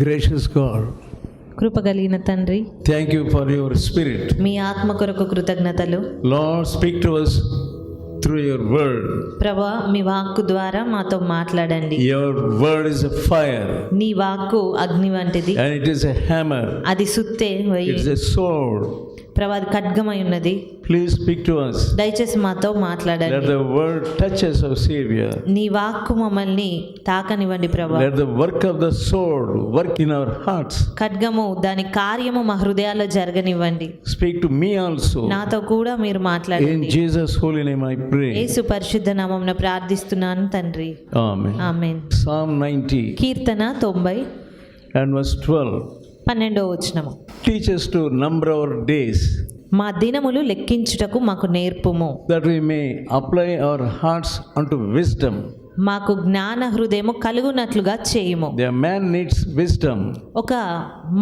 Gracious God, కృపగలిగిన తండ్రి, thank you for your spirit. మీ ఆత్మ కొరకు కృతజ్ఞతలు. Lord, speak to us through your word. ప్రభా, మీ వాక్కు ద్వారా మాతో మాట్లాడండి. Your word is a fire నీ వాక్కు అగ్ని వంటిది, and it is a hammer. అది సుత్తే It is a sword. ప్రభా, అది ఖడ్గమై ఉన్నది. Please speak to us. దయచేసి మాతో Let మాట్లాడండి. the word touch us, our Savior. నీ వాక్కు మమ్మల్ని తాకనివ్వండి ప్రభా. Let the work of the sword work in our hearts. ఖడ్గము దాని కార్యము మా హృదయాల్లో జరగనివ్వండి. Speak to me also. నాతో కూడా మీరు In మాట్లాడండి. Jesus' holy name I pray. యేసు పరిశుద్ధ నామమున ప్రార్థిస్తున్నాను తండ్రి. Amen. Amen. Psalm 90 Keerthana 90 and verse 12. 12వ వచనము. Teach us to number our days, మా దినములు లెక్కించుటకు మాకు నేర్పుము, that we may apply our hearts unto wisdom. మాకు జ్ఞాన హృదయము కలుగునట్లుగా చేయుము. The man needs wisdom. ఒక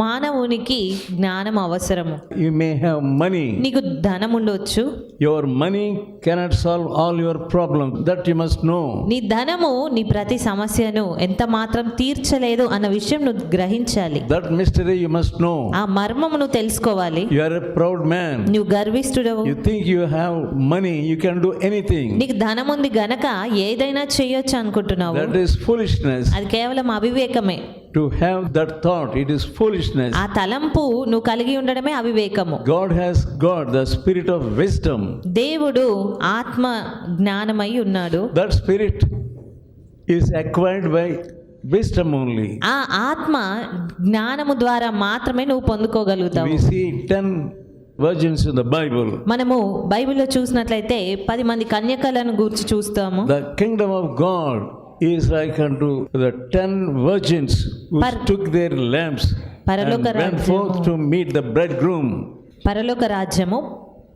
మానవునికి జ్ఞానం అవసరము. You may have money. నీకు ధనం ఉండొచ్చు, Your money cannot solve all your problems. That you must know. నీ ధనము నీ ప్రతి సమస్యను ఎంత మాత్రం తీర్చలేదు అన్న విషయం నువ్వు గ్రహించాలి. That mystery you must know. ఆ మర్మము నువ్వు తెలుసుకోవాలి. You are a proud man. నువ్వు గర్విష్ఠుడవు. You think you have money, you can do anything. నీకు ధనం ఉంది గనక ఏదైనా చేయొచ్చు అనుకుంటున్నావు. That is foolishness. అది కేవలం అవివేకమే. To have that thought, it is foolishness. ఆ తలంపు నువ్వు కలిగి ఉండడమే అవివేకము. God has got the spirit of wisdom. దేవుడు ఆత్మ జ్ఞానమై ఉన్నాడు. That spirit is acquired by wisdom only. ఆ ఆత్మ జ్ఞానము ద్వారా మాత్రమే నువ్వు పొందుకోగలుగుతావు. We see 10 virgins in the Bible. మనము బైబిల్లో చూసినట్లయితే 10 మంది కన్యకలను గూర్చి చూస్తాము. The kingdom of God is like unto the 10 virgins who took their lamps and went forth to meet the bridegroom. పరలోక రాజ్యము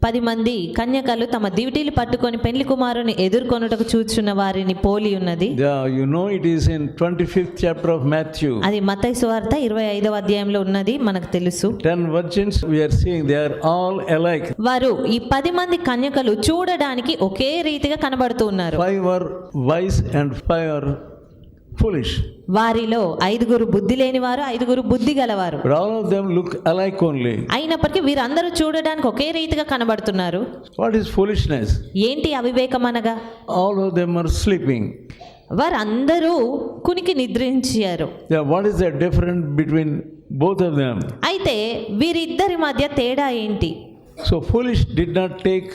10 మంది కన్యకలు తమ దివిటీలు పట్టుకొని పెళ్లి కుమారుని ఎదుర్కొనుటకు చూచున్న వారిని పోలి ఉన్నది. Yeah, you know it is in 25th chapter of Matthew. అది మత్తయి సువార్త 25వ అధ్యాయంలో ఉన్నది, మనకు తెలుసు. 10 virgins we are seeing, they are all alike. వారు ఈ 10 మంది కన్యకలు చూడడానికి ఒకే రీతిగా కనబడుతూ ఉన్నారు. 5 are wise and 5 are foolish. వారిలో 5 బుద్ధి లేని వారు, 5 బుద్ధి గలవారు. But all of them look alike only. అయినప్పటికీ వీరందరూ చూడడానికి ఒకే రీతిగా కనబడుతున్నారు. What is foolishness? ఏంటి అవివేకం అనగా? All of them are sleeping. వారందరూ కునికి నిద్రించారు. Yeah, what is the difference between both of them? అయితే వీరిద్దరి మధ్య తేడా ఏంటి? So foolish did not take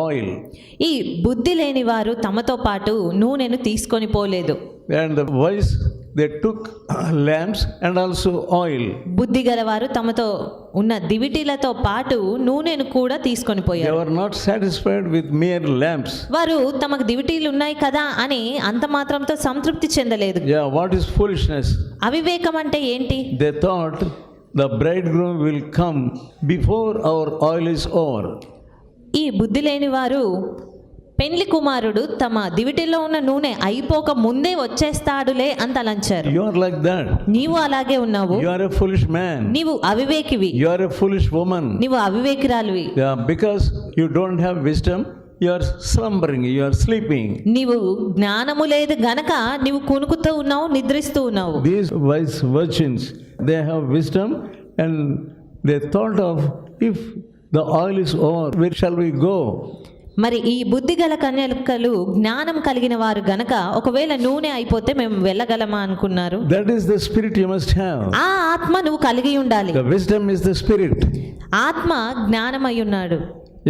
oil, ఈ బుద్ధి లేని వారు తమతో పాటు నూనెను తీసుకొని పోలేదు. and the wise they took lamps and also oil. బుద్ధి గలవారు తమతో ఉన్న దివిటీలతో పాటు నూనెను కూడా తీసుకొని They పోయారు. were not satisfied with mere lamps. వారు తమకు దివిటీలు ఉన్నాయి కదా అని అంత మాత్రంతో సంతృప్తి చెందలేదు. Yeah, what is foolishness? అవివేకం అంటే ఏంటి? They thought the bridegroom will come before our oil is over. ఈ బుద్ధి లేని వారు పెండ్లి కుమారుడు తమ దివిటిలో ఉన్న నూనె అయిపోక ముందే వచ్చేస్తాడులే అని తలంచారు. You are like that. నీవు అలాగే ఉన్నావు. You are a foolish man. నీవు అవివేకివి. You are a foolish woman. నీవు అవివేకిరాలువి. Yeah, because you don't have wisdom, you are slumbering, you are sleeping. నీవు జ్ఞానము లేదు గనక నీవు కునుకుతూ ఉన్నావు, నిద్రిస్తూ ఉన్నావు. These wise virgins, they have wisdom and they thought of, if the oil is over, where shall we go? మరి ఈ బుద్ధి గల కన్యకలు జ్ఞానం కలిగిన వారు గనక ఒకవేళ నూనె అయిపోతే మేము వెళ్ళగలమా అనుకున్నారు. That is the spirit you must have. ఆ ఆత్మ నువ్వు కలిగి ఉండాలి. The wisdom is the spirit. ఆత్మ జ్ఞానమై ఉన్నాడు.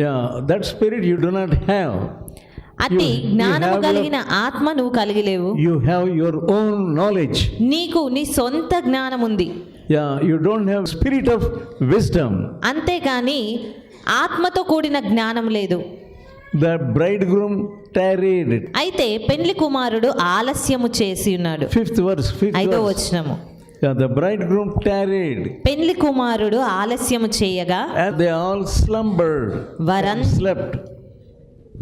Yeah, that spirit you do not have. అట్టి జ్ఞానము కలిగిన ఆత్మ నువ్వు కలిగి లేవు. You have your own knowledge. నీకు నీ సొంత జ్ఞానం ఉంది. Yeah, you don't have spirit of wisdom. అంతేగాని ఆత్మతో కూడిన జ్ఞానం లేదు. The bridegroom tarried. అయితే పెండ్లి కుమారుడు ఆలస్యము చేసి ఉన్నాడు. 5th verse. 5వ వచనము. Yeah, the bridegroom tarried. పెండ్లి కుమారుడు ఆలస్యము చేయగా And they all slumbered and slept.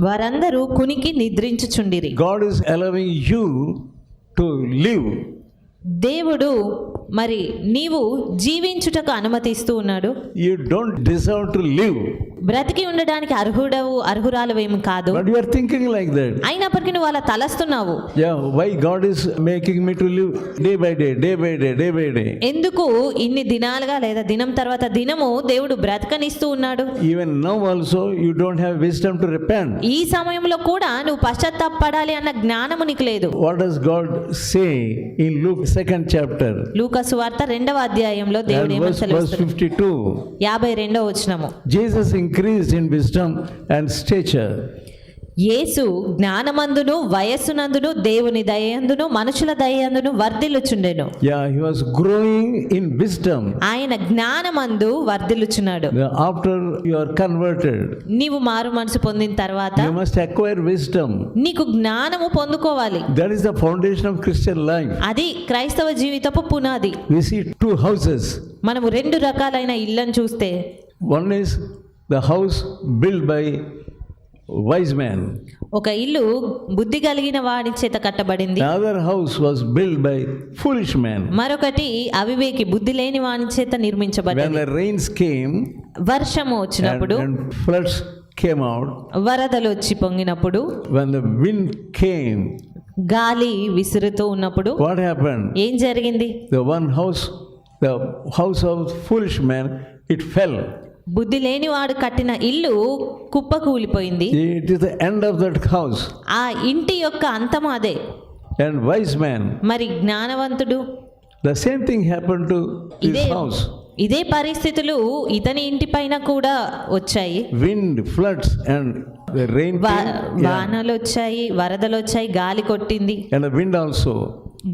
వారందరూ కునికి నిద్రించుచుండిరి. God is allowing you to live. దేవుడు మరి నీవు జీవించుటకు అనుమతిస్తూ ఉన్నాడు. You don't deserve to live. బ్రతికి ఉండడానికి అర్హురాలువేమి కాదు. But you are thinking like that. అయినప్పటికీ నువ్వు అలా తలస్తున్నావు. Yeah, why God is making me to live day by day, day by day, day by day. ఎందుకు ఇన్ని దినాలుగా లేదా దినం తర్వాత దినము దేవుడు బ్రతకనిస్తూ ఉన్నాడు? Even now also you don't have wisdom to repent. ఈ సమయంలో కూడా నువ్వు పశ్చాత్తాపపడాలి అన్న జ్ఞానము నీకు లేదు. What does God say in Luke 2nd chapter? లూకా సువార్త 2వ అధ్యాయంలో దేవుడు And ఏమని verse సెలవిస్తున్నాడు? 52. 52వ వచనము. Jesus increased in wisdom and stature. యేసు జ్ఞానమందును వయస్సునందును దేవుని దయందును మనుషుల దయందును వర్ధిల్లుచుండెను. Yeah, he was growing in wisdom. ఆయన జ్ఞానమందు వర్ధిల్లుచున్నాడు. After you are converted, నీవు మారు మనసు పొందిన తర్వాత you must acquire wisdom. నీకు జ్ఞానము పొందుకోవాలి. That is the foundation of Christian life. అది క్రైస్తవ జీవితపు పునాది. We see two houses. మనము రెండు రకాలైన ఇళ్ళను చూస్తే, One is the house built by wise man. ఒక ఇల్లు బుద్ధి కలిగిన వాడి చేత కట్టబడింది. The other house was built by foolish man. మరొకటి అవివేకి బుద్ధి లేని వాడి చేత When నిర్మించబడింది. the rains came వర్షము వచ్చినప్పుడు, and floods came out, వరదలు వచ్చి పొంగినప్పుడు, when the wind came, గాలి విసురుతూ ఉన్నప్పుడు what happened? ఏం జరిగింది? The house of foolish man, it fell. బుద్ధి లేనివాడు కట్టిన ఇల్లు కుప్ప కూలిపోయింది. It is the end of that house. ఆ ఇంటి యొక్క అంతము అదే. And wise man, మరి జ్ఞానవంతుడు, the same thing happened to his ఇదే house. ఇదే పరిస్థితులు ఇతని ఇంటి పైన కూడా వచ్చాయి. Wind, floods and the rain came, వానలు వచ్చాయి, వరదలు వచ్చాయి, గాలి కొట్టింది, and the wind also.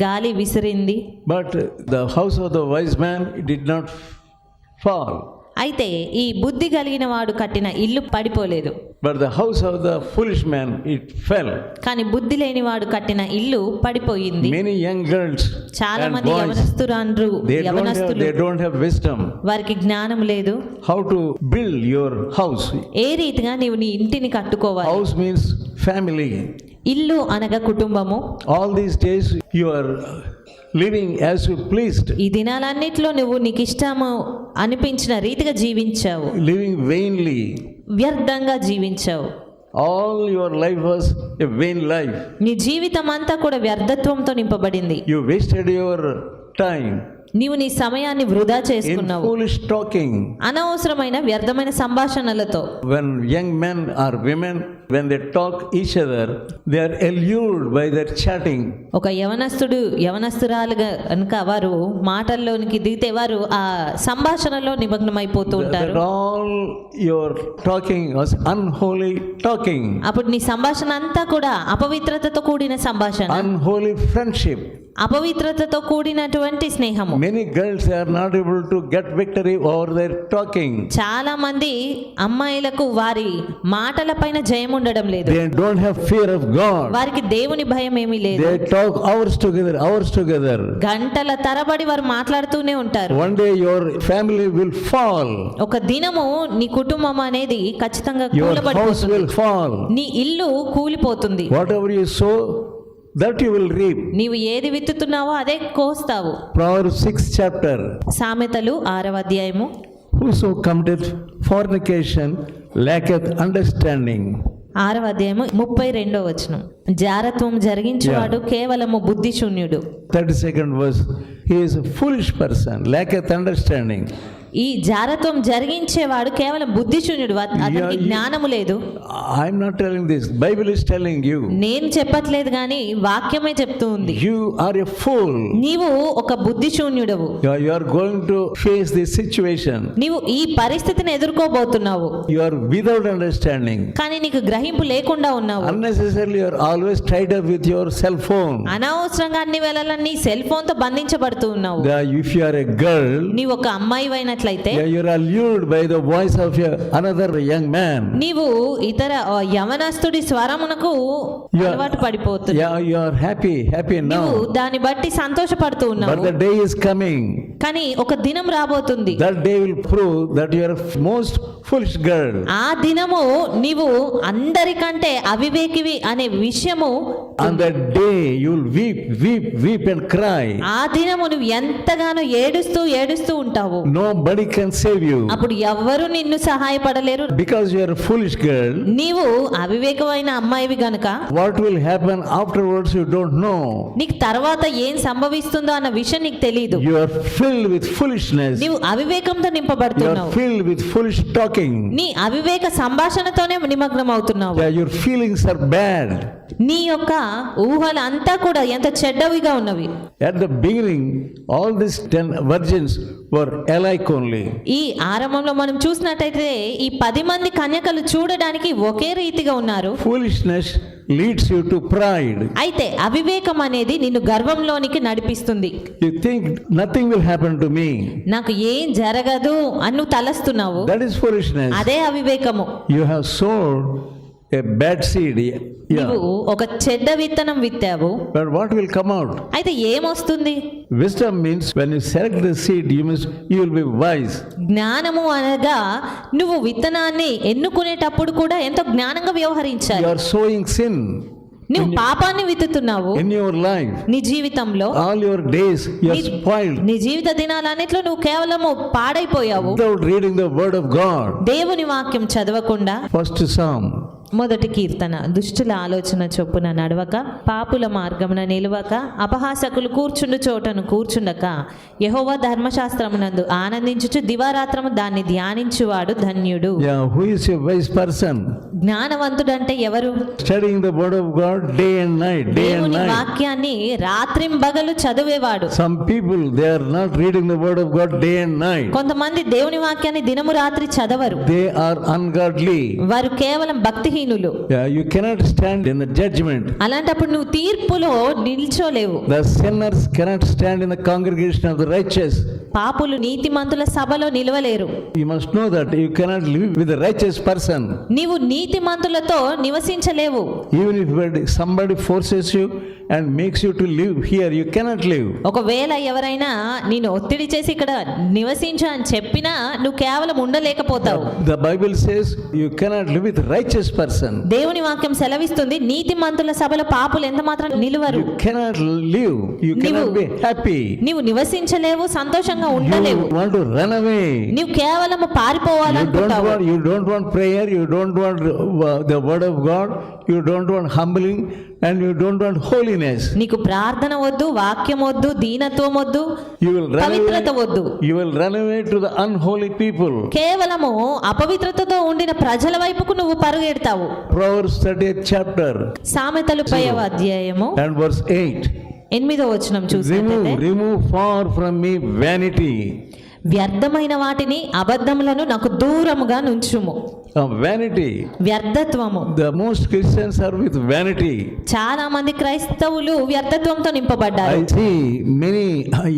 గాలి విసిరింది. But the house of the wise man did not fall. అయితే ఈ బుద్ధి కలిగిన వాడు కట్టిన ఇల్లు పడిపోలేదు. But the house of the foolish man, it fell. కానీ బుద్ధి లేని వాడు కట్టిన ఇల్లు పడిపోయింది. Many young girls చాలా and మంది boys, యవనస్తులు they don't have wisdom వారికి జ్ఞానం లేదు. how to build your house. ఏ రీతిగా నీవు నీ ఇంటిని కట్టుకోవాలి. House means family. ఇల్లు అనగా కుటుంబము. All these days you are living as you pleased. ఈ దినాలన్నిట్లో నువ్వు నీకు ఇష్టము అనిపించిన రీతిగా జీవించావు. Living vainly. వ్యర్థంగా జీవించావు. All your life was a vain life. నీ జీవితం అంతా కూడా వ్యర్థత్వంతో నింపబడింది. You wasted your time నీవు నీ సమయాన్ని వృధా in చేసుకున్నావు foolish talking. అనవసరమైన వ్యర్థమైన సంభాషణలతో. When young men or women, when they talk each other, they are allured by their chatting. ఒక యవనస్తురాలుగా కనుక వారు మాటల్లోనికి దిగితే వారు ఆ సంభాషణలో నిమగ్నమైపోతూ ఉంటారు. That all your talking was unholy talking. అప్పుడు నీ సంభాషణ అంతా కూడా అపవిత్రతతో కూడిన సంభాషణ, Unholy friendship. అపవిత్రతతో కూడినటువంటి స్నేహము. Many girls are not able to get victory over their talking. చాలా మంది అమ్మాయిలకు వారి మాటల పైన జయం ఉండడం లేదు. They don't have fear of God. వారికి దేవుని భయం ఏమీ లేదు. They talk hours together. గంటల తరబడి వారు మాట్లాడుతూనే ఉంటారు. One day your family will fall. ఒక దినము నీ కుటుంబం అనేది ఖచ్చితంగా Your house కూలబడిపోతుంది. will fall. నీ ఇల్లు కూలిపోతుంది. Whatever you sow, that you will reap. నీవు ఏది విత్తుతున్నావో అదే కోస్తావు. Proverbs 6th chapter. సామెతలు 6వ అధ్యాయము. Whoso committeth fornication lacketh understanding. 6వ అధ్యాయము 32వ వచనం. జారత్వం జరిగించువాడు కేవలము బుద్ధి శూన్యుడు. 32nd verse. He is a foolish person, lacketh understanding. ఈ జారత్వం జరిగించేవాడు కేవలం బుద్ధి శూన్యుడు, అతనికి జ్ఞానము లేదు. I'm not telling this. Bible is telling you. నేను చెప్పట్లేదు కానీ వాక్యమే చెప్తూ ఉంది. You are a fool. నీవు ఒక బుద్ధి శూన్యుడవు. You are going to face this situation. నీవు ఈ పరిస్థితిని ఎదుర్కోబోతున్నావు. You are without understanding. కానీ నీకు గ్రహింపు లేకుండా ఉన్నావు. Unnecessarily you are always tied up with your cell phone. అనవసరంగా అన్ని వేళలా నీ సెల్ ఫోన్ తో బంధించబడుతూ ఉన్నావు. If you are a girl, నీవు ఒక అమ్మాయి అయినట్లయితే you are allured by the voice of another young man. నీవు ఇతర యవనస్తుడి స్వరమునకు అలవాటు పడిపోతున్నావు. You are happy now. నీవు దాన్ని బట్టి సంతోషపడుతూ ఉన్నావు. But the day is coming. కానీ ఒక దినం రాబోతుంది, That day will prove that you are a most foolish girl. ఆ దినము నీవు అందరికంటే అవివేకివి అనే విషయము, On that day you will weep, weep, weep and cry. ఆ దినము నువ్వు ఎంతగానో ఏడుస్తూ ఏడుస్తూ ఉంటావు. Nobody can save you. అప్పుడు ఎవ్వరు నిన్ను సహాయపడలేరు. Because you are a foolish girl, నీవు అవివేకమైన అమ్మాయివి గనుక what will happen afterwards you don't know. నీకు తర్వాత ఏం సంభవిస్తుందో అన్న విషయం నీకు తెలియదు. You are filled with foolishness. నీవు అవివేకంతో You నింపబడుతున్నావు. are filled with foolish talking. నీ అవివేక సంభాషణతోనే నిమగ్నం అవుతున్నావు. Yeah, your feelings are bad. నీ యొక్క ఊహలు అంతా కూడా ఎంత చెడ్డవిగా ఉన్నవి. At the beginning, all these 10 virgins were alike only. ఈ ఆరంభంలో మనం చూసినట్టయితే ఈ 10 మంది కన్యకలు చూడడానికి ఒకే రీతిగా ఉన్నారు. Foolishness leads you to pride. అయితే అవివేకం అనేది నిన్ను గర్వంలోనికి నడిపిస్తుంది. You think nothing will happen to me. నాకు ఏం జరగదు అని నువ్వు తలస్తున్నావు. That is foolishness. అదే అవివేకము. You have sowed a bad seed. నువ్వు Yeah. ఒక చెడ్డ విత్తనం విత్తావు. But what will come out? అయితే ఏమొస్తుంది? Wisdom means when you select the seed, you will be wise. జ్ఞానము అనగా నువ్వు విత్తనాన్ని ఎన్నుకునేటప్పుడు కూడా ఎంతో జ్ఞానంగా You వ్యవహరించాలి. are sowing sin నువ్వు పాపాన్ని విత్తుతున్నావు. in your life. నీ జీవితంలో All your days you are నీ- spoiled నీ జీవిత దినాలన్నిట్లో నువ్వు కేవలము పాడైపోయావు. without reading the word of God. దేవుని వాక్యం చదవకుండా. First Psalm. మొదటి కీర్తన, దుష్టుల ఆలోచన చొప్పున నడవక, పాపుల మార్గమున నిలువక, అపహాసకులు కూర్చుండు చోటను కూర్చుండక, యెహోవా ధర్మశాస్త్రమునందు ఆనందించుచు దివారాత్రము దాన్ని ధ్యానించువాడు ధన్యుడు. Yeah, who is a wise person? జ్ఞానవంతుడంటే ఎవరు? Studying the word of God day and night, day and దేవుని night. వాక్యాన్ని రాత్రింబగలు చదివేవాడు. Some people, they are not reading the word of God day and night. కొంతమంది దేవుని వాక్యాన్ని దినము రాత్రి చదవరు. They are ungodly. వారు కేవలం భక్తిహీనులు. Yeah, you cannot stand in the judgment. అలాంటప్పుడు నువ్వు తీర్పులో నిల్చోలేవు. The sinners cannot stand in the congregation of the righteous. పాపులు నీతిమంతుల సభలో నిలవలేరు. You must know that you cannot live with a righteous person. నీవు నీతిమంతులతో నివసించలేవు. Even if somebody forces you and makes you to live here, you cannot live. ఒకవేళ ఎవరైనా నేను ఒత్తిడి చేసి ఇక్కడ నివసించు అని చెప్పినా నువ్వు కేవలం ఉండలేకపోతావు. The Bible says you cannot live with righteous person. దేవుని వాక్యం సెలవిస్తుంది నీతిమంతుల సభలో పాపులు ఎంత మాత్రం నిలువరు. You cannot live. You cannot be happy. నీవు నివసించలేవు, సంతోషంగా ఉండలేవు. You want to run away. నీవు కేవలం పారిపోవాలనుకుంటావు. You don't want prayer. You don't want the word of God. You don't want humbling and you don't want holiness. నీకు ప్రార్థన వద్దు, వాక్యం వద్దు, దీనత్వం వద్దు, You will run పవిత్రత away. వద్దు. You will run away to the unholy people. కేవలము అపవిత్రతతో ఉండిన ప్రజల వైపుకు నువ్వు పరుగెడతావు. Proverbs 30th chapter సామెతలు 5వ అధ్యాయము and verse 8. 8వ వచనం చూసినట్లయితే, Remove far from me vanity. వ్యర్థమైన వాటిని అబద్ధములను నాకు దూరముగా నుంచుము. Vanity. వ్యర్థత్వము. The most Christians are with vanity. చాలా మంది క్రైస్తవులు వ్యర్థత్వంతో నింపబడ్డారు. I see many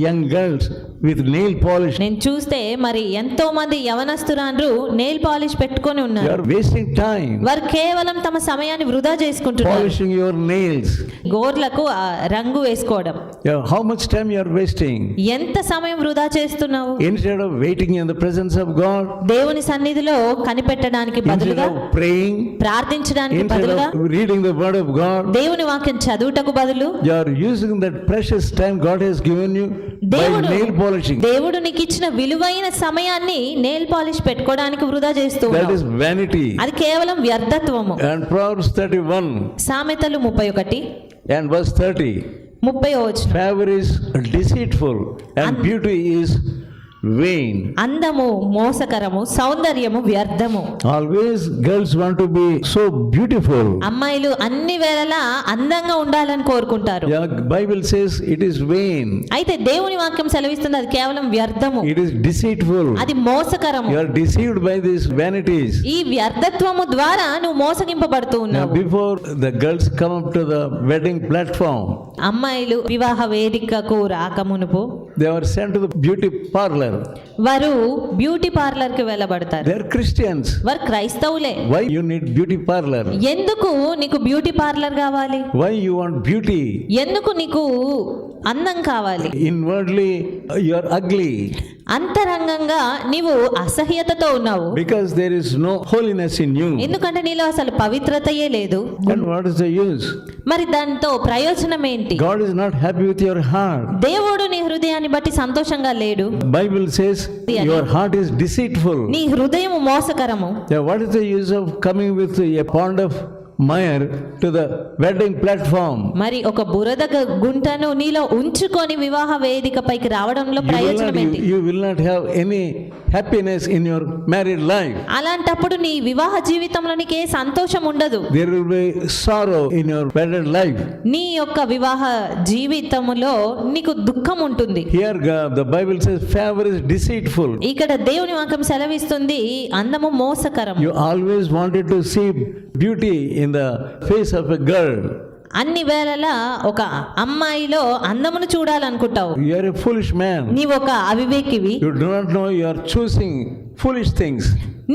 young girls with nail polish. నేను చూస్తే మరి ఎంతో మంది యవనస్తురాండ్రు నెయిల్ పాలిష్ పెట్టుకొని You ఉన్నారు. are wasting time వారు కేవలం తమ సమయాన్ని వృధా చేసుకుంటున్నారు. polishing your nails. గోర్లకు ఆ రంగు వేసుకోవడం. Yeah, how much time you are wasting? ఎంత సమయం వృధా చేస్తున్నావు? Instead of waiting in the presence of God, దేవుని సన్నిధిలో కనిపెట్టడానికి instead బదులుగా, of praying, ప్రార్థించడానికి instead బదులుగా, of reading the word of God, దేవుని వాక్యం చదువుటకు బదులు you are using that precious time God has given you by nail polishing. దేవుడు నీకు ఇచ్చిన విలువైన సమయాన్ని నెయిల్ పాలిష్ పెట్టుకోవడానికి వృధా చేస్తూ That ఉన్నావు. is vanity. అది కేవలం వ్యర్థత్వము. And Proverbs 31 సామెతలు 31 and verse 30. 30వ వచనం, Favor is deceitful and beauty is vain. అందము మోసకరము, సౌందర్యము వ్యర్థము. Always girls want to be so beautiful. అమ్మాయిలు అన్ని వేళలా అందంగా ఉండాలని కోరుకుంటారు. Yeah, Bible says it is vain. అయితే దేవుని వాక్యం సెలవిస్తుంది అది కేవలం వ్యర్థము, It is deceitful. అది మోసకరము. You are deceived by these vanities. ఈ వ్యర్థత్వము ద్వారా నువ్వు మోసగింపబడుతూ Now, ఉన్నావు. before the girls come up to the wedding platform, అమ్మాయిలు వివాహ వేదికకు రాకమునుపు they were sent to the beauty parlor. parlor. వారు బ్యూటీ పార్లర్ కి వెళ్ళబడతారు. They are Christians. వారు క్రైస్తవులే. Why you need beauty parlor? ఎందుకు నీకు బ్యూటీ పార్లర్ కావాలి? Why you want beauty? ఎందుకు నీకు అందం కావాలి? Inwardly you are ugly. అంతరంగంగా నీవు అసహ్యతతో ఉన్నావు. Because there is no holiness in you. ఎందుకంటే నీలో అసలు పవిత్రతయే లేదు. And what is the use? మరి దాంతో ప్రయోజనం ఏంటి? God is not happy with your heart. దేవుడు నీ హృదయాన్ని బట్టి సంతోషంగా లేడు. Bible says your heart is deceitful. నీ హృదయం మోసకరము. Yeah, what is the use of coming with a pond of mire to the wedding platform? మరి ఒక బురద గుంటను నీలో ఉంచుకొని వివాహ వేదికపైకి రావడంలో ప్రయోజనం ఏంటి? You will not have any happiness in your married life. అలాంటప్పుడు నీ వివాహ జీవితంలో నీకు ఏ సంతోషం ఉండదు. There will be sorrow in your wedded life. నీ యొక్క వివాహ జీవితములో నీకు దుఃఖం ఉంటుంది. Here the Bible says favor is deceitful. ఇక్కడ దేవుని వాక్యం సెలవిస్తుంది అందము మోసకరం. You always wanted to see beauty in the face of a girl. అన్ని వేళలా ఒక అమ్మాయిలో అందమును చూడాలనుకుంటావు. You are a foolish man. నీవు ఒక అవివేకివి. You do not know you are choosing foolish things.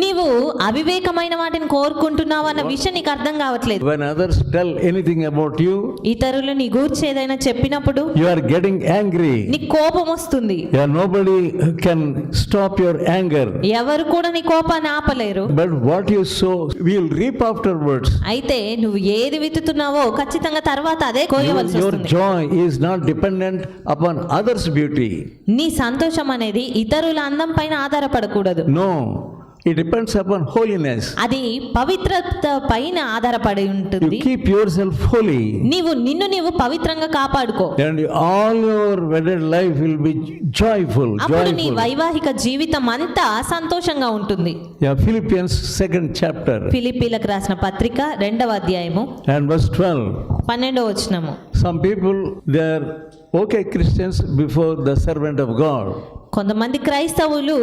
నీవు అవివేకమైన వాటిని కోరుకుంటున్నావు అన్న విషయం నీకు అర్థం కావట్లేదు. When others tell anything about you, ఇతరులు నీ గూర్చి ఏదైనా చెప్పినప్పుడు you are getting angry. నీకు కోపం వస్తుంది. Yeah, nobody can stop your anger. ఎవరు కూడా నీ కోపాన్ని ఆపలేరు. But what you sow, we will reap afterwards. అయితే నువ్వు ఏది విత్తుతున్నావో ఖచ్చితంగా తర్వాత అదే కోయవలసి Your వస్తుంది. joy is not dependent upon others' beauty. నీ సంతోషం అనేది ఇతరుల అందం పైన ఆధారపడకూడదు. No. It depends upon holiness. అది పవిత్రత పైన ఆధారపడి You ఉంటుంది. keep yourself holy, నీవు పవిత్రంగా కాపాడుకో. and all your wedded life will be joyful. అప్పుడు నీ Joyful. వైవాహిక జీవితం అంతా సంతోషంగా ఉంటుంది. Yeah, Philippians 2nd chapter ఫిలిప్పీలకు రాసిన పత్రిక 2వ అధ్యాయము and verse 12. 12వ వచనము. Some people, they are okay Christians before the servant of God. కొంతమంది క్రైస్తవులు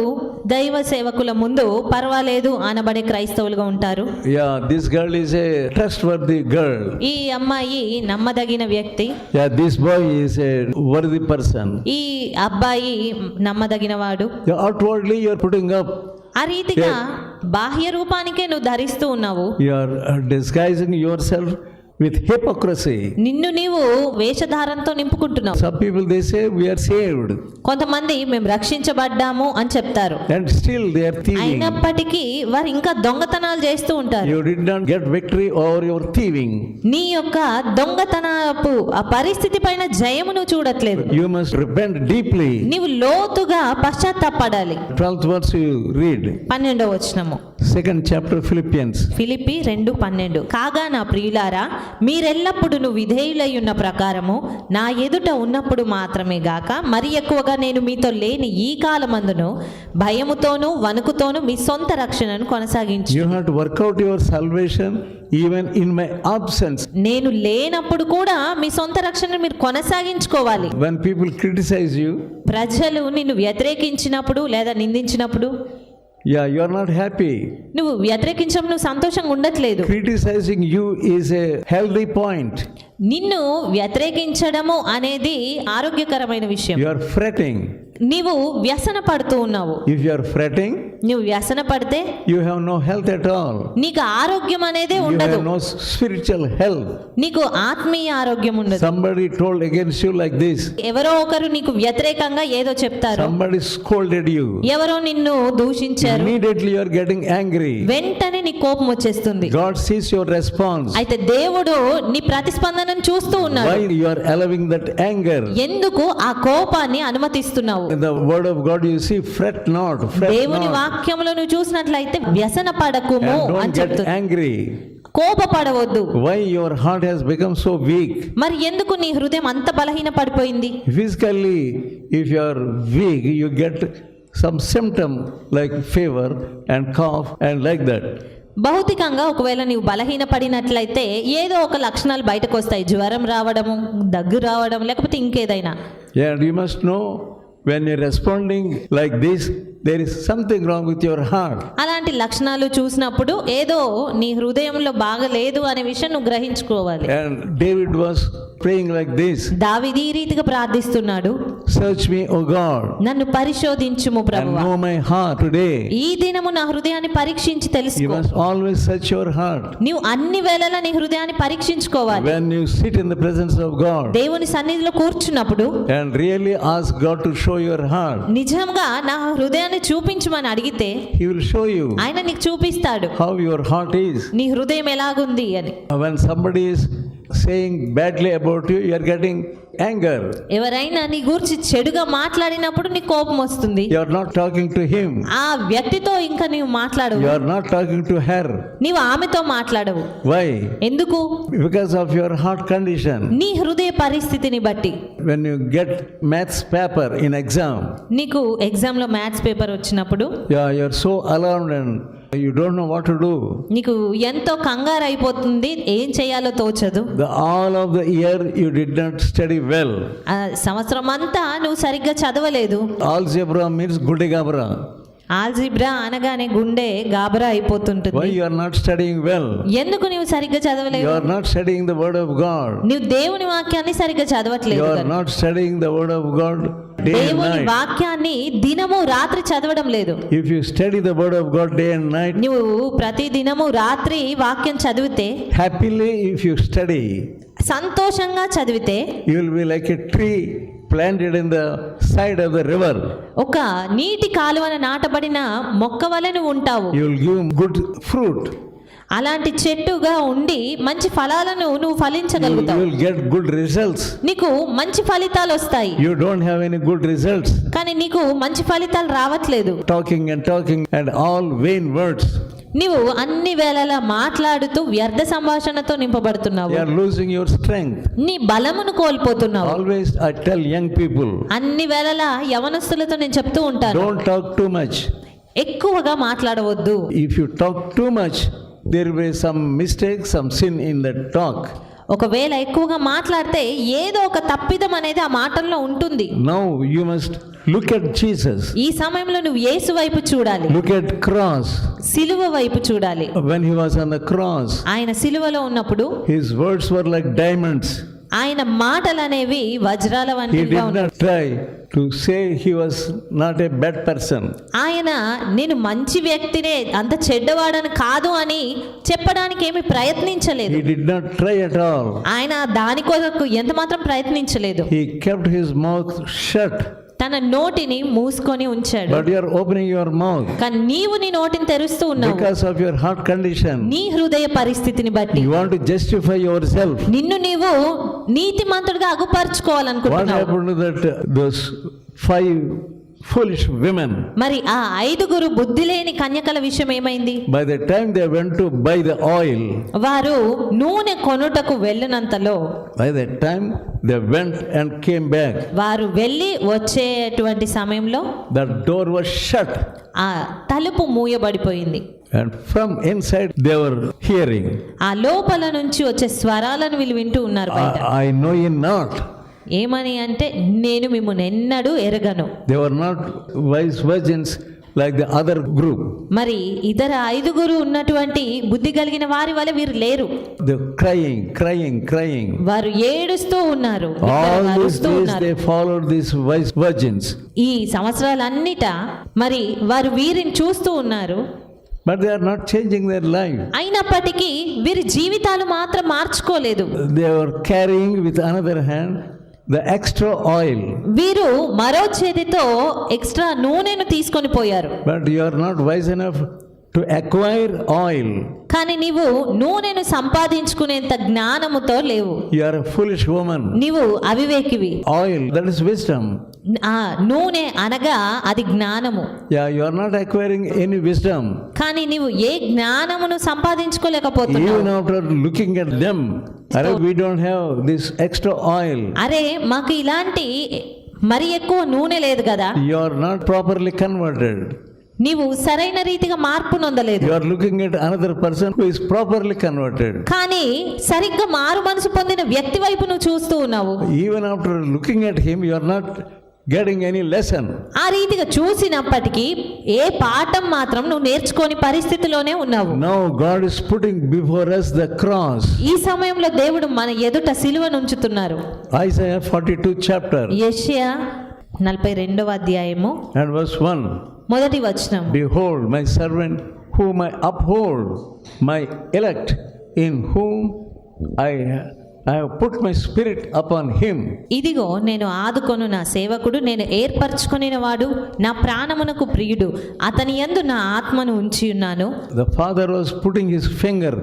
దైవ సేవకుల ముందు పర్వాలేదు అనబడే క్రైస్తవులుగా ఉంటారు. Yeah, this girl is a trustworthy girl. ఈ అమ్మాయి నమ్మదగిన వ్యక్తి. Yeah, this boy is a worthy person. ఈ అబ్బాయి నమ్మదగిన వాడు. Yeah, outwardly you are putting up. ఆ రీతిగా బాహ్య రూపానికే నువ్వు ధరిస్తూ ఉన్నావు. You are disguising yourself with hypocrisy. నిన్ను నీవు వేషధారంతో నింపుకుంటున్నావు. Some people they say we are saved, కొంతమంది మేము రక్షించబడ్డాము అని చెప్తారు. and still they are thieving. అయినప్పటికీ వారు ఇంకా దొంగతనాలు చేస్తూ ఉంటారు. You did not get victory over your thieving. నీ యొక్క దొంగతనపు ఆ పరిస్థితి పైన జయము నువ్వు చూడట్లేదు. You must repent deeply. నీవు లోతుగా పశ్చాత్తాపడాలి. 12th verse you read. 12వ వచనము. 2nd chapter Philippians. ఫిలిప్పి 2:12. కాగా నా ప్రియులారా, మీరెల్లప్పుడూ విధేయులై ఉన్న ప్రకారము నా ఎదుట ఉన్నప్పుడు మాత్రమే గాక మరి ఎక్కువగా నేను మీతో లేని ఈ కాలమందును భయముతోనూ వణుకుతోనూ మీ సొంత రక్షణను కొనసాగించు. You have to work out your salvation even in my absence. నేను లేనప్పుడు కూడా మీ సొంత రక్షణను మీరు కొనసాగించుకోవాలి. When people criticize you, ప్రజలు నిన్ను వ్యతిరేకించినప్పుడు లేదా నిందించినప్పుడు yeah, you are not happy. నువ్వు వ్యతిరేకించడం నువ్వు సంతోషంగా ఉండట్లేదు. Criticizing you is a healthy point. నిన్ను వ్యతిరేకించడము అనేది ఆరోగ్యకరమైన విషయం. You are fretting. నీవు వ్యసన పడుతూ ఉన్నావు. If you are fretting, నువ్వు వ్యసన పడితే you have no health at all. నీకు ఆరోగ్యం అనేదే You ఉండదు. have no spiritual health. నీకు ఆత్మీయ ఆరోగ్యం ఉండదు. Somebody told against you like this. ఎవరో ఒకరు నీకు వ్యతిరేకంగా ఏదో చెప్తారు. Somebody scolded you. ఎవరో నిన్ను దూషించారు. Immediately you are getting angry. వెంటనే నీ కోపం వచ్చేస్తుంది. God sees your response. అయితే దేవుడు నీ ప్రతిస్పందనను చూస్తూ ఉన్నాడు. Why you are allowing that anger? ఎందుకు ఆ కోపాన్ని అనుమతిస్తున్నావు? In the word of God you see, fret not, fret దేవుని not. వాక్యములో నువ్వు చూసినట్లయితే వ్యసన పడకుము And అని don't get చెప్తుంది. angry. కోపపడవద్దు. Why your heart has become so weak? మరి ఎందుకు నీ హృదయం అంత బలహీన పడిపోయింది? Physically, if you are weak, you get some symptom like fever and cough and like that. భౌతికంగా ఒకవేళ నీవు బలహీన పడినట్లయితే ఏదో ఒక లక్షణాలు బయటకు వస్తాయి. జ్వరం రావడము, దగ్గు రావడం, లేకపోతే ఇంకేదైనా. Yeah, and you must know when you're responding like this, there is something wrong with your heart. అలాంటి లక్షణాలు చూసినప్పుడు ఏదో నీ హృదయంలో బాగలేదు అనే విషయం నువ్వు గ్రహించుకోవాలి. And David was praying like this. దావీదు ఈ రీతిగా ప్రార్థిస్తున్నాడు. search me, O God, నన్ను పరిశోధించుము and ప్రభువా. know my heart today. ఈ దినము నా హృదయాన్ని పరీక్షించి You తెలుసుకో. must always search your heart. నీవు అన్ని వేళలా నీ హృదయాన్ని పరీక్షించుకోవాలి. When you sit in the presence of God దేవుని సన్నిధిలో కూర్చున్నప్పుడు and really ask God to show your heart, నిజంగా నా హృదయాన్ని చూపించమని అడిగితే He will show you ఆయన నీకు చూపిస్తాడు how your heart is. నీ హృదయం ఎలాగుంది అని. When somebody is saying badly about you, you are getting anger. ఎవరైనా నీ గురించి చెడుగా మాట్లాడినప్పుడు నీ కోపం వస్తుంది. You are not talking to him. ఆ వ్యక్తితో ఇంకా నీవు మాట్లాడవు. You are not talking to her. నీవు ఆమెతో మాట్లాడవు. Why? ఎందుకు? Because of your heart condition. నీ హృదయ పరిస్థితిని బట్టి. When you get maths paper in exam, నీకు ఎగ్జామ్ లో మ్యాథ్స్ పేపర్ వచ్చినప్పుడు you are so alarmed and you don't know what to do. నీకు ఎంతో కంగారు అయిపోతుంది, ఏం చేయాలో తోచదు. All of the year you did not study well. ఆ సంవత్సరం అంతా నువ్వు సరిగ్గా చదవలేదు. Algebra means gudigabra. ఆల్జిబ్రా అనగానే గుండె గాబరా అయిపోతుంటుంది. Why you are not studying well? ఎందుకు నీవు సరిగ్గా చదవలేవు? You are not studying the word of God. నీవు దేవుని వాక్యాన్ని సరిగ్గా చదవట్లేదు. You are not studying the word of God day and దేవుని night. వాక్యాన్ని దినము రాత్రి చదవడం లేదు. If you study the word of God day and night, నువ్వు ప్రతి దినము రాత్రి వాక్యం చదివితే, happily if you study, సంతోషంగా చదివితే, you will be like a tree planted in the side of the river. ఒక నీటి కాలువన నాటబడిన మొక్క వలె నువ్వు ఉంటావు. You will give good fruit. అలాంటి చెట్టుగా ఉండి మంచి ఫలాలను నువ్వు You ఫలించగలుగుతావు. will get good results. నీకు మంచి ఫలితాలు వస్తాయి. You don't have any good results. కానీ నీకు మంచి ఫలితాలు రావట్లేదు. Talking and all vain words. నీవు అన్ని వేళలా మాట్లాడుతూ వ్యర్థ సంభాషణతో నింపబడుతున్నావు. You are losing your strength. నీ బలమును కోల్పోతున్నావు. Always I tell young people, అన్ని వేళలా యవనస్తులతో నేను చెప్తూ ఉంటాను, don't talk too much. ఎక్కువగా మాట్లాడవద్దు. If you talk too much, there will be some mistake, some sin in that talk. ఒకవేళ ఎక్కువగా మాట్లాడితే ఏదో ఒక తప్పిదం అనేది ఆ మాటల్లో ఉంటుంది. Now you must look at Jesus. ఈ సమయంలో నువ్వు యేసు వైపు చూడాలి. Look at cross. సిలువ వైపు చూడాలి. When he was on the cross, ఆయన సిలువలో ఉన్నప్పుడు his words were like diamonds. ఆయన మాటలు అనేవి వజ్రాల He వంటిగా did ఉన్నాయి. not try to say he was not a bad person. ఆయన నేను మంచి వ్యక్తినే, అంత చెడ్డవాడని కాదు అని చెప్పడానికి ఏమి ప్రయత్నించలేదు. He did not try at all. ఆయన దాని కొరకు ఎంత మాత్రం ప్రయత్నించలేదు. He kept his mouth shut. తన నోటిని మూసుకొని ఉంచాడు. But you are opening your mouth కానీ నీవు నీ నోటిని తెరుస్తూ ఉన్నావు. because of your heart condition. నీ హృదయ పరిస్థితిని బట్టి You want to justify yourself. నిన్ను నీవు నీతిమంతుడిగా What అగుపరుచుకోవాలనుకుంటున్నావు. happened to that those 5 foolish women? మరి ఆ 5 బుద్ధి లేని కన్యకల విషయం ఏమైంది? By the time they went to buy the oil, వారు నూనె కొనుటకు వెళ్ళినంతలో, by that time they went and came back. వారు వెళ్ళి వచ్చేటువంటి సమయంలో The door was shut, ఆ తలుపు మూయబడిపోయింది. and from inside they were hearing, ఆ లోపల నుంచి వచ్చే స్వరాలను వీళ్ళు వింటూ ఉన్నారు బయట. I know you not. ఏమని అంటే, నేను మిమ్మల్ని ఎన్నడూ ఎరగను. They were not wise virgins like the other group. మరి ఇతర 5 ఉన్నటువంటి బుద్ధి కలిగిన వారి వల్ల వీరు లేరు. They were crying. వారు ఏడుస్తూ ఉన్నారు, All these అరుస్తూ days ఉన్నారు. they followed these wise virgins, ఈ సంవత్సరాలన్నిట మరి వారు వీరిని చూస్తూ ఉన్నారు. but they are not changing their life. అయినప్పటికీ వీరి జీవితాలు మాత్రం మార్చుకోలేదు. They were carrying with another hand the extra oil, వీరు మరో చేతితో ఎక్స్ట్రా నూనెను తీసుకొని పోయారు. but you are not wise enough to acquire oil. కానీ నీవు నూనెను సంపాదించుకునేంత జ్ఞానముతో లేవు. You are a foolish woman. నీవు అవివేకివి. Oil, that is wisdom. ఆ నూనె అనగా అది జ్ఞానము. Yeah, you are not acquiring any wisdom. కానీ నీవు ఏ జ్ఞానమును సంపాదించుకోలేకపోతున్నావు. Even after looking at them, we don't have this extra oil. అరే మాకు ఇలాంటి మరి ఎక్కువ నూనె లేదు కదా. You are not properly converted. నీవు సరైన రీతిగా మార్పు నొందలేదు. You are looking at another person who is properly converted. కానీ సరిగ్గా మారు మనసు పొందిన వ్యక్తి వైపు నువ్వు చూస్తూ ఉన్నావు. Even after looking at him, you are not getting any lesson. ఆ రీతిగా చూసినప్పటికీ ఏ పాఠం మాత్రం నువ్వు నేర్చుకోని పరిస్థితిలోనే ఉన్నావు. Now God is putting before us the cross. ఈ సమయంలో దేవుడు మన ఎదుట సిలువను ఉంచుతున్నారు. Isaiah 42 chapter. యెషయా 42వ అధ్యాయము and verse 1. మొదటి వచనం. Behold, my servant whom I uphold, my elect, in whom I have put my spirit upon him. ఇదిగో నేను ఆదుకొను నా సేవకుడు, నేను ఏర్పరచుకొనిన వాడు, నా ప్రాణమునకు ప్రియుడు, అతని యందు నా ఆత్మను ఉంచి ఉన్నాను. The father was putting his finger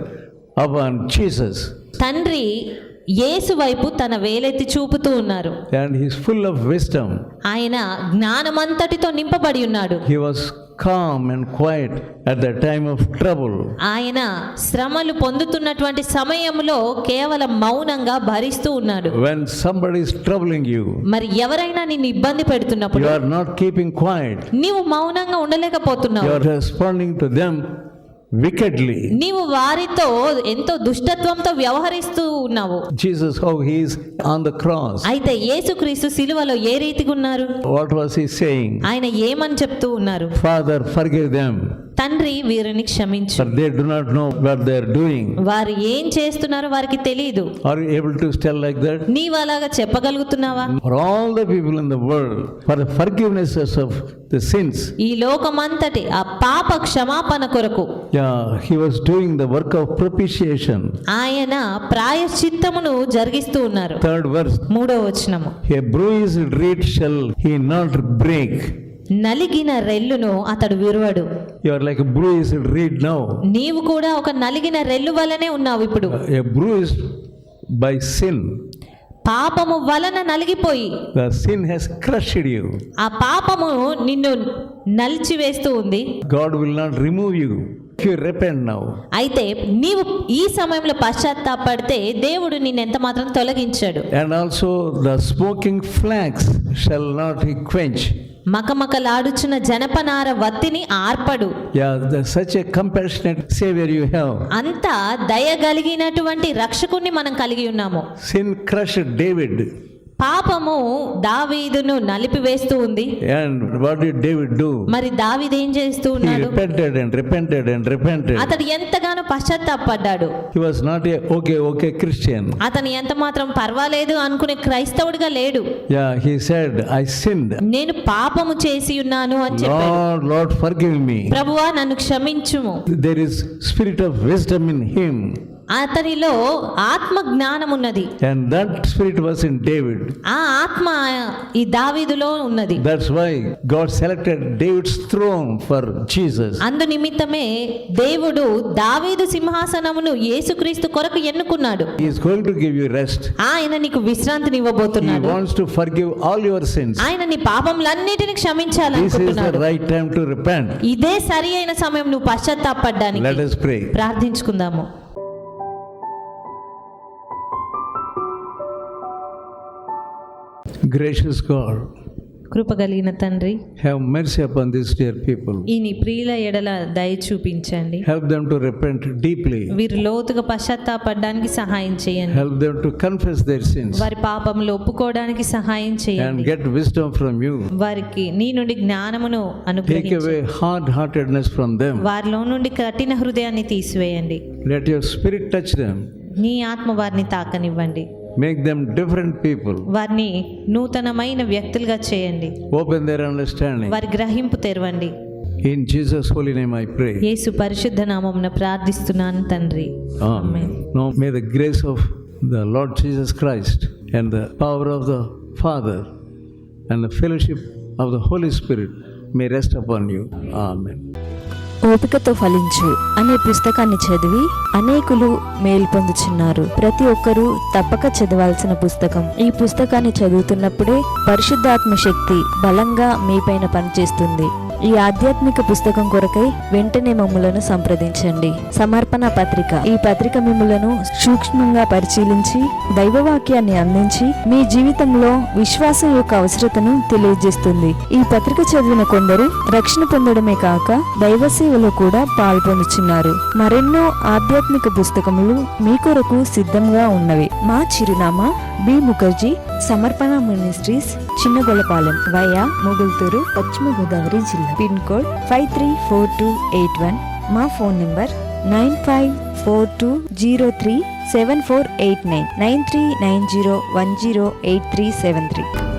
upon Jesus, తండ్రి యేసు వైపు తన వేలెత్తి చూపుతూ ఉన్నారు. and he is full of wisdom. ఆయన జ్ఞానమంతటితో నింపబడి ఉన్నాడు. He was calm and quiet at the time of trouble. ఆయన శ్రమలు పొందుతున్నటువంటి సమయంలో కేవలం మౌనంగా భరిస్తూ ఉన్నాడు. When somebody is troubling you, మరి ఎవరైనా నిన్ను ఇబ్బంది పెడుతున్నప్పుడు you are not keeping quiet. నీవు మౌనంగా ఉండలేకపోతున్నావు. You are responding to them wickedly. నీవు వారితో ఎంతో దుష్టత్వంతో వ్యవహరిస్తూ ఉన్నావు. Jesus, how he is on the cross. అయితే యేసుక్రీస్తు సిలువలో ఏ రీతిగా ఉన్నారు? What was he saying? ఆయన ఏమని చెప్తూ ఉన్నారు? Father, forgive them, తండ్రి వీరిని క్షమించు, for they do not know what they are doing. వారు ఏం చేస్తున్నారో వారికి తెలియదు. Are you able to tell like that? నీవు అలాగా చెప్పగలుగుతున్నావా? For all the people in the world, for the forgivenesses of the sins. ఈ లోకమంతటి ఆ పాప క్షమాపణ కొరకు Yeah, he was doing the work of propitiation. ఆయన ప్రాయశ్చిత్తమును జరిగిస్తూ ఉన్నారు. 3rd verse. 3వ వచనము. A bruised reed shall he not break. నలిగిన రెల్లును అతడు విరువడు. You are like a bruised reed now. నీవు కూడా ఒక నలిగిన రెల్లు వలనే ఉన్నావు ఇప్పుడు. A bruised by sin. పాపము వలన నలిగిపోయి, The sin has crushed you. ఆ పాపము నిన్ను నలిచివేస్తూ ఉంది. God will not remove you if you repent now. అయితే నీవు ఈ సమయంలో పశ్చాత్తాపడితే దేవుడు నిన్ను ఎంత మాత్రం తొలగించాడు. And also the smoking flax shall not he quench. మకమకలాడుచున్న జనపనార వత్తిని ఆర్పడు. Yeah, such a compassionate Savior you have. అంత దయగలిగినటువంటి రక్షకుణ్ణి మనం కలిగి ఉన్నాము. Sin crushed David. పాపము దావీదును నలిపివేస్తూ ఉంది. And what did David do? మరి దావీదు ఏం చేస్తూ He ఉన్నాడు? repented and repented and repented. అతడు ఎంతగానో పశ్చాత్తాపడ్డాడు. He was not a okay Christian. అతను ఎంత మాత్రం పర్వాలేదు అనుకునే క్రైస్తవుడిగా లేడు. Yeah, he said, I sinned. నేను పాపము చేసి ఉన్నాను అని చెప్పాడు. Lord, forgive me. ప్రభువా నన్ను క్షమించుము. There is spirit of wisdom in him. అతనిలో ఆత్మ జ్ఞానం ఉన్నది. And that spirit was in David. ఆ ఆత్మ ఈ దావీదులో ఉన్నది. That's why God selected David's throne for Jesus. అందు నిమిత్తమే దేవుడు దావీదు సింహాసనమును యేసుక్రీస్తు కొరకు ఎన్నుకున్నాడు. He is going to give you rest. ఆయన నీకు విశ్రాంతిని He ఇవ్వబోతున్నాడు. wants to forgive all your sins. ఆయన నీ పాపములన్నిటిని This is క్షమించాలనుకుంటున్నాడు. the right time to repent. ఇదే సరి అయిన సమయం నువ్వు పశ్చాత్తాపడ్డానికి. Let us pray. ప్రార్థించుకుందాము. Gracious God, కృపగలిగిన తండ్రి, have mercy upon these dear people. ఈ నీ ప్రియుల ఎడల దయ చూపించండి. Help them to repent deeply. వీరు లోతుగా పశ్చాత్తాపడడానికి సహాయం చేయండి. Help them to confess their sins వారి పాపములు ఒప్పుకోవడానికి సహాయం and చేయండి. get wisdom from you. వారికి నీ నుండి జ్ఞానమును Take అనుగ్రహించండి. away hard-heartedness from them. వారిలో నుండి కఠిన హృదయాన్ని తీసివేయండి. Let your spirit touch them. నీ ఆత్మ వారిని తాకనివ్వండి. Make them different people. వారిని నూతనమైన వ్యక్తులుగా చేయండి. Open their understanding. వారి గ్రహింపు తెరవండి. In Jesus' holy name I pray. యేసు పరిశుద్ధ నామమున ప్రార్థిస్తున్నాను తండ్రి. Amen. Now may the grace of the Lord Jesus Christ and the power of the Father and the fellowship of the Holy Spirit may rest upon you. Amen. ఓపికతో ఫలించు అనే పుస్తకాన్ని చదివి అనేకులు మేలు పొందుచున్నారు. ప్రతి ఒక్కరూ తప్పక చదవాల్సిన పుస్తకం. ఈ పుస్తకాన్ని చదువుతున్నప్పుడే పరిశుద్ధాత్మ శక్తి బలంగా మీపైన పనిచేస్తుంది. ఈ ఆధ్యాత్మిక పుస్తకం కొరకై వెంటనే మమ్ములను సంప్రదించండి. సమర్పణ పత్రిక. ఈ పత్రిక మిమ్ములను సూక్ష్మంగా పరిశీలించి దైవవాక్యాన్ని అందించి మీ జీవితంలో విశ్వాసం యొక్క అవసరతను తెలియజేస్తుంది. ఈ పత్రిక చదివిన కొందరు రక్షణ పొందడమే కాక దైవ సేవలో కూడా పాల్పొందుచున్నారు. మరెన్నో ఆధ్యాత్మిక పుస్తకములు మీ కొరకు సిద్ధంగా ఉన్నవి. మా చిరునామా బి ముఖర్జీ, సమర్పణ మినిస్ట్రీస్, చిన్నగొలపాలెం, వయా మొగుల్తూరు, పశ్చిమ గోదావరి జిల్లా. Pin code 534281. మా ఫోన్ నంబర్ 9542037489 9390108373.